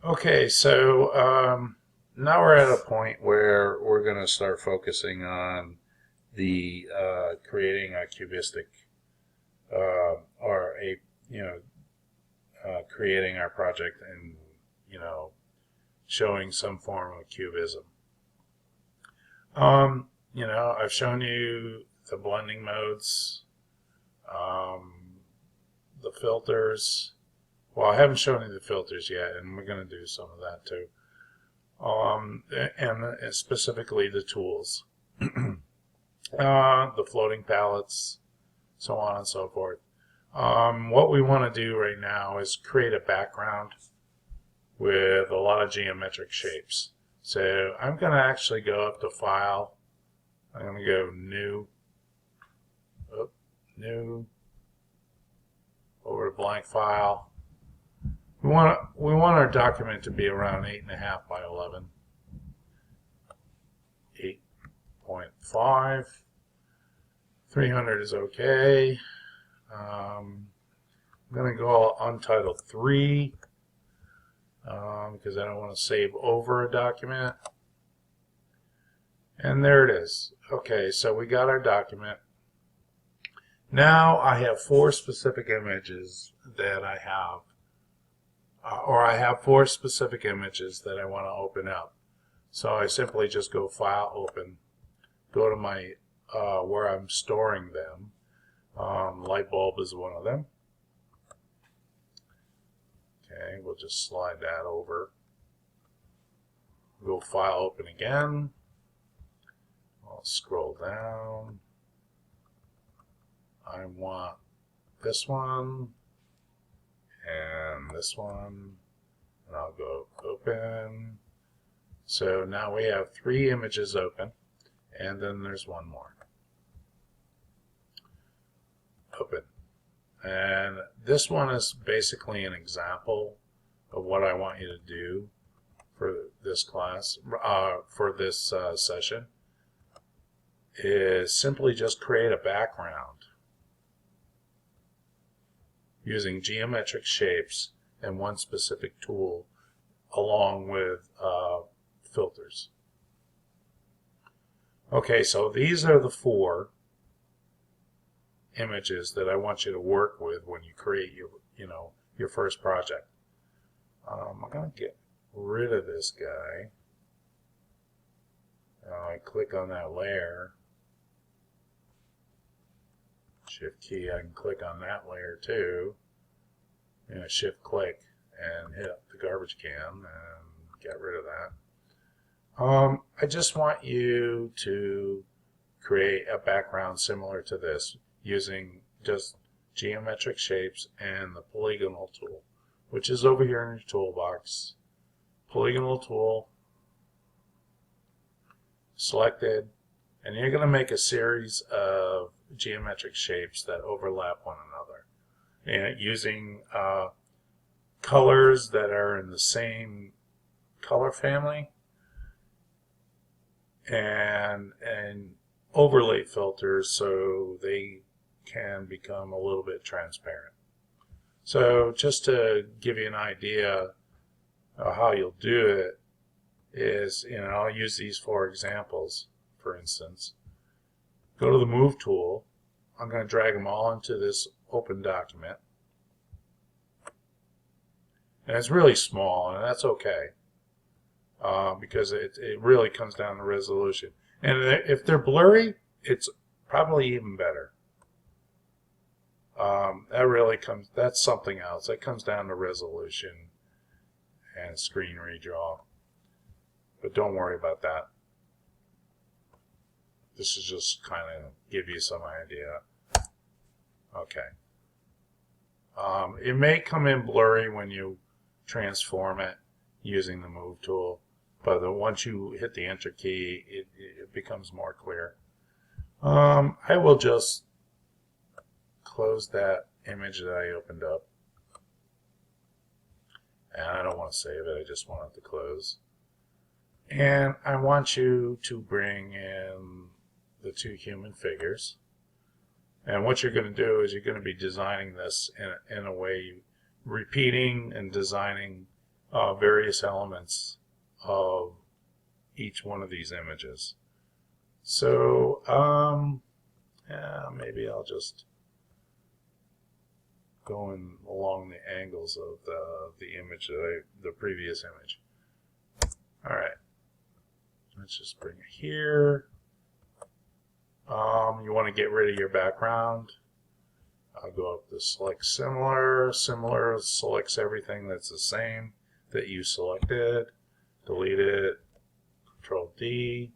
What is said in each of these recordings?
Okay, so now we're at a point where we're going to start focusing on the creating a cubistic or a you know creating our project and you know showing some form of cubism. I've shown you the blending modes, um, the filters. Well, I haven't shown you the filters yet, and we're going to do some of that too. And specifically the tools, the floating palettes, so on and so forth. What we want to do right now is create a background with a lot of geometric shapes. So I'm going to actually go up to File. I'm going to go New, New, over to Blank File. We want our document to be around 8.5 by 11. 8.5. 300 is okay. I'm going to go Untitled 3 because I don't want to save over a document. And there it is. Okay, so we got our document. Now I have 4 specific images that I have, or I have 4 specific images that I want to open up. So I simply just go File, Open, go to my where I'm storing them. Light bulb is one of them. Okay, we'll just slide that over. Go File, Open again. I'll scroll down. I want this one and this one, and I'll go Open. So now we have 3 images open, and then there's one more. Open. And this one is basically an example of what I want you to do for this class, for this session, is simply just create a background using geometric shapes and one specific tool along with filters. Okay, so these are the 4 images that I want you to work with when you create your first project. I'm going to get rid of this guy. I click on that layer. Shift key, I can click on that layer too. Shift click and hit the garbage can and get rid of that. I just want you to create a background similar to this using just geometric shapes and the polygonal tool, which is over here in your toolbox. Polygonal tool selected, and you're going to make a series of geometric shapes that overlap one another, and using colors that are in the same color family and overlay filters so they can become a little bit transparent. So just to give you an idea of how you'll do it is, I'll use these 4 examples. For instance, go to the Move tool. I'm going to drag them all into this open document. And it's really small, and that's okay because it really comes down to resolution. And if they're blurry, it's probably even better. That's something else. That comes down to resolution and screen redraw. But don't worry about that. This is just kind of give you some idea. Okay. It may come in blurry when you transform it using the Move tool, but once you hit the Enter key, it becomes more clear. I will just close that image that I opened up. And I don't want to save it, I just want it to close. And I want you to bring in the 2 human figures. And what you're going to do is you're going to be designing this in a way, repeating and designing various elements of each one of these images. So yeah, maybe I'll just go in along the angles of the image that the previous image. All right, let's just bring it here. You want to get rid of your background. I'll go up to select similar. Similar selects everything that's the same that you selected. Delete it. Control D.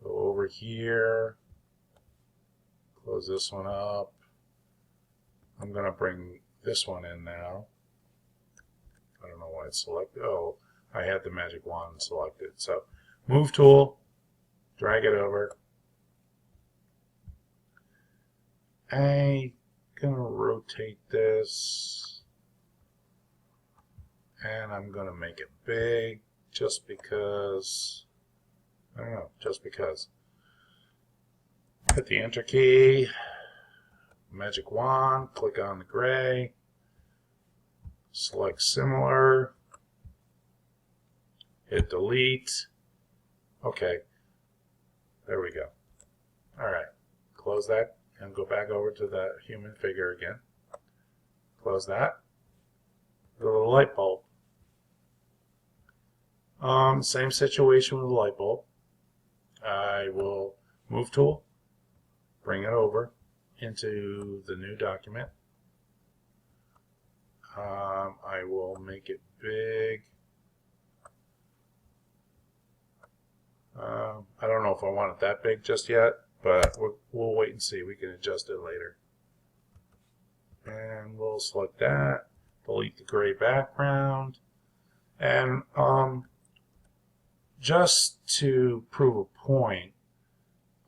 Go over here. Close this one up. I'm going to bring this one in now. I don't know why it's selected. Oh, I had the magic wand selected. So move tool, drag it over. I'm going to rotate this. And I'm going to make it big just because. I don't know, just because. Hit the Enter key. Magic wand, click on the gray, select similar, hit delete. Okay, there we go. Alright, close that and go back over to the human figure again. Close that. The light bulb. Same situation with the light bulb. I will move tool, bring it over into the new document. I will make it big. I don't know if I want it that big just yet, but we'll wait and see. We can adjust it later. And we'll select that, delete the gray background, and just to prove a point,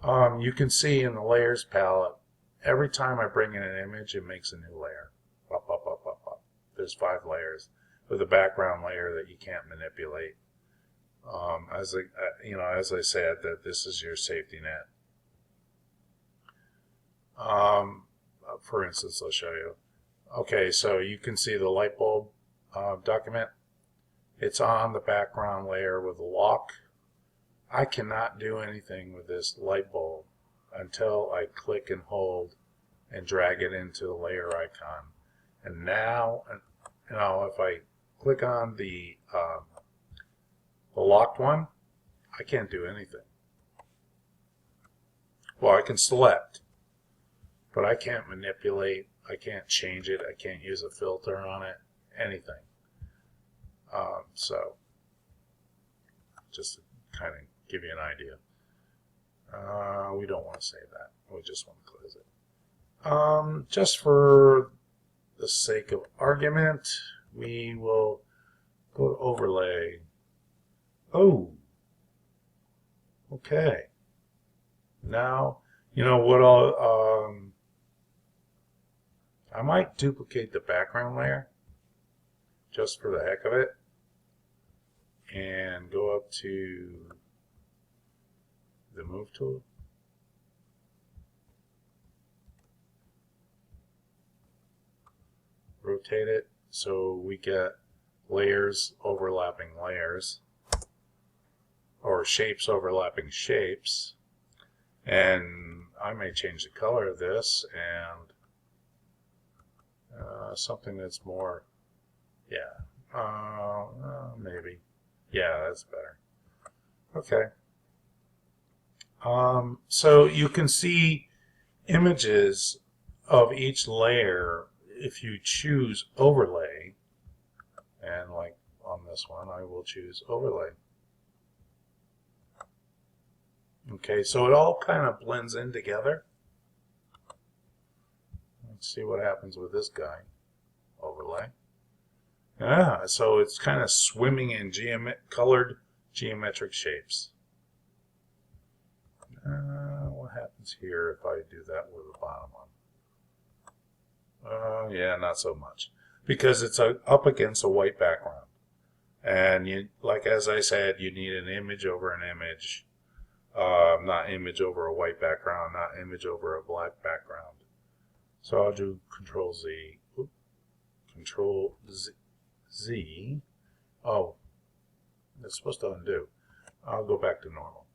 you can see in the layers palette, every time I bring in an image, it makes a new layer. Up, up, up, up, up. There's 5 layers with a background layer that you can't manipulate. As I said, that this is your safety net. For instance, I'll show you. Okay, so you can see the light bulb document. It's on the background layer with a lock. I cannot do anything with this light bulb until I click and hold and drag it into the layer icon. And now, if I click on the locked one, I can't do anything. Well, I can select, but I can't manipulate, I can't change it, I can't use a filter on it, anything. So, just to kind of give you an idea. We don't want to save that. We just want to close it. Just for the sake of argument, we will go to overlay. Oh, okay. Now, you know what I might duplicate the background layer just for the heck of it and go up to the move tool. Rotate it so we get layers overlapping layers, or shapes overlapping shapes. And I may change the color of this and something that's more, maybe. Yeah, that's better. Okay. So you can see images of each layer if you choose overlay, and like on this one I will choose overlay. Okay, so it all kind of blends in together. Let's see what happens with this guy. Overlay. Ah, so it's kind of swimming in colored geometric shapes. What happens here if I do that with the bottom one? Yeah, not so much, because it's up against a white background, and as I said, you need an image over an image, not image over a white background, not image over a black background. So I'll do Control Z, Control Z, Z. Oh, it's supposed to undo. I'll go back to normal.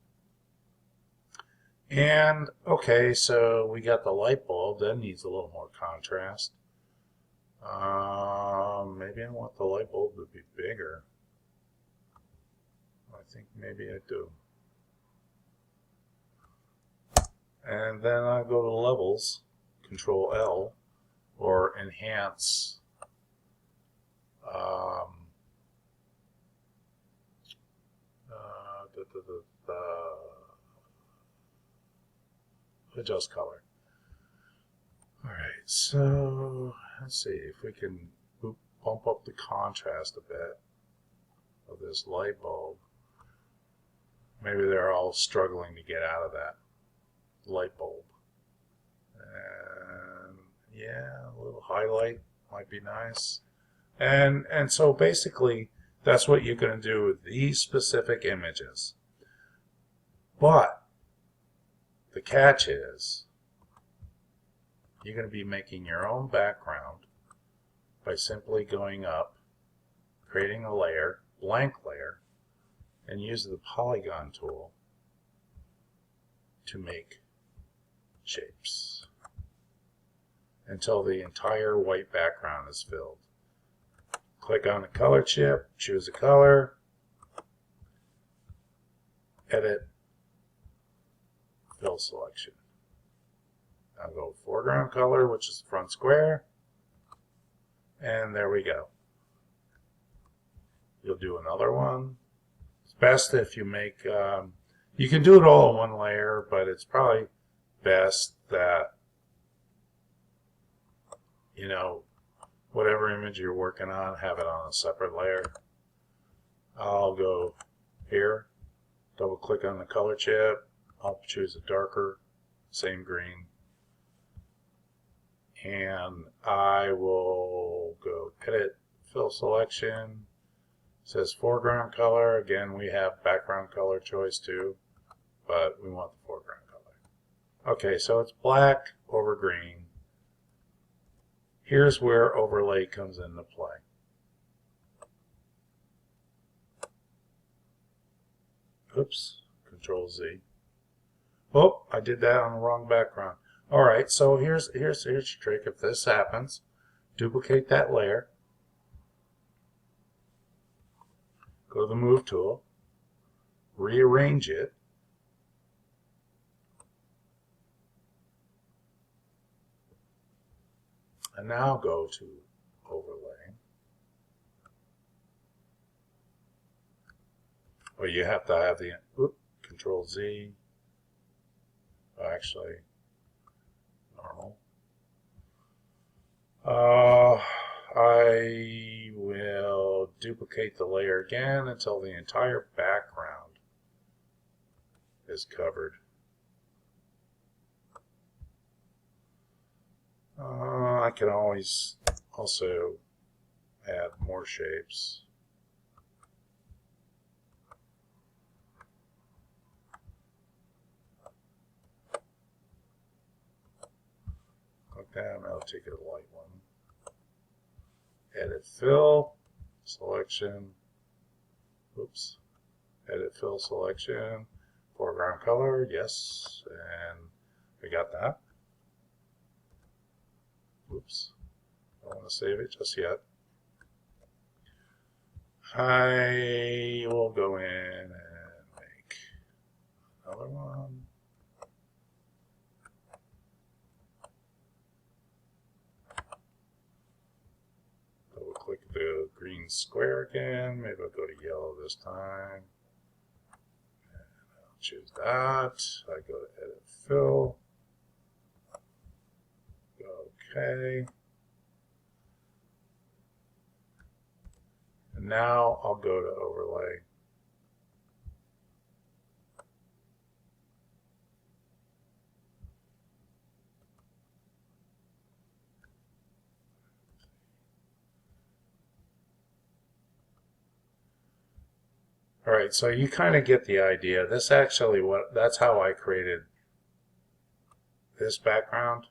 And okay, so we got the light bulb. That needs a little more contrast. Maybe I want the light bulb to be bigger. I think maybe I do. And then I go to levels, Control L, or enhance. Adjust color. Alright, so let's see if we can bump up the contrast a bit of this light bulb. Maybe they're all struggling to get out of that light bulb. And yeah, a little highlight might be nice. And so basically that's what you're going to do with these specific images. But the catch is you're going to be making your own background by simply going up, creating a layer, blank layer, and use the polygon tool to make shapes until the entire white background is filled. Click on the color chip, choose a color, edit, fill selection. I'll go foreground color, which is the front square, and there we go. You'll do another one. It's best if you make, you can do it all in one layer, but it's probably best that, you know, whatever image you're working on, have it on a separate layer. I'll go here, double click on the color chip, I'll choose a darker, same green, and I will go edit, fill selection. It says foreground color. Again, we have background color choice too, but we want the foreground color. Okay, so it's black over green. Here's where overlay comes into play. Oops, Control Z. Oh, I did that on the wrong background. All right, so here's your trick. If this happens, duplicate that layer. Go to the Move tool, rearrange it, and now go to Overlay. Well, you have to have the Control Z. Actually, normal. I will duplicate the layer again until the entire background is covered. I can always also add more shapes. Okay, I'll take a light one. Edit fill, selection, oops, edit fill selection, foreground color, yes, and we got that. Oops, don't want to save it just yet. I will go in and make another one. Click the green square again. Maybe I'll go to yellow this time. And I'll choose that. I go to edit fill. Okay. And now I'll go to overlay. All right, so you kind of get the idea. This actually, that's how I created this background.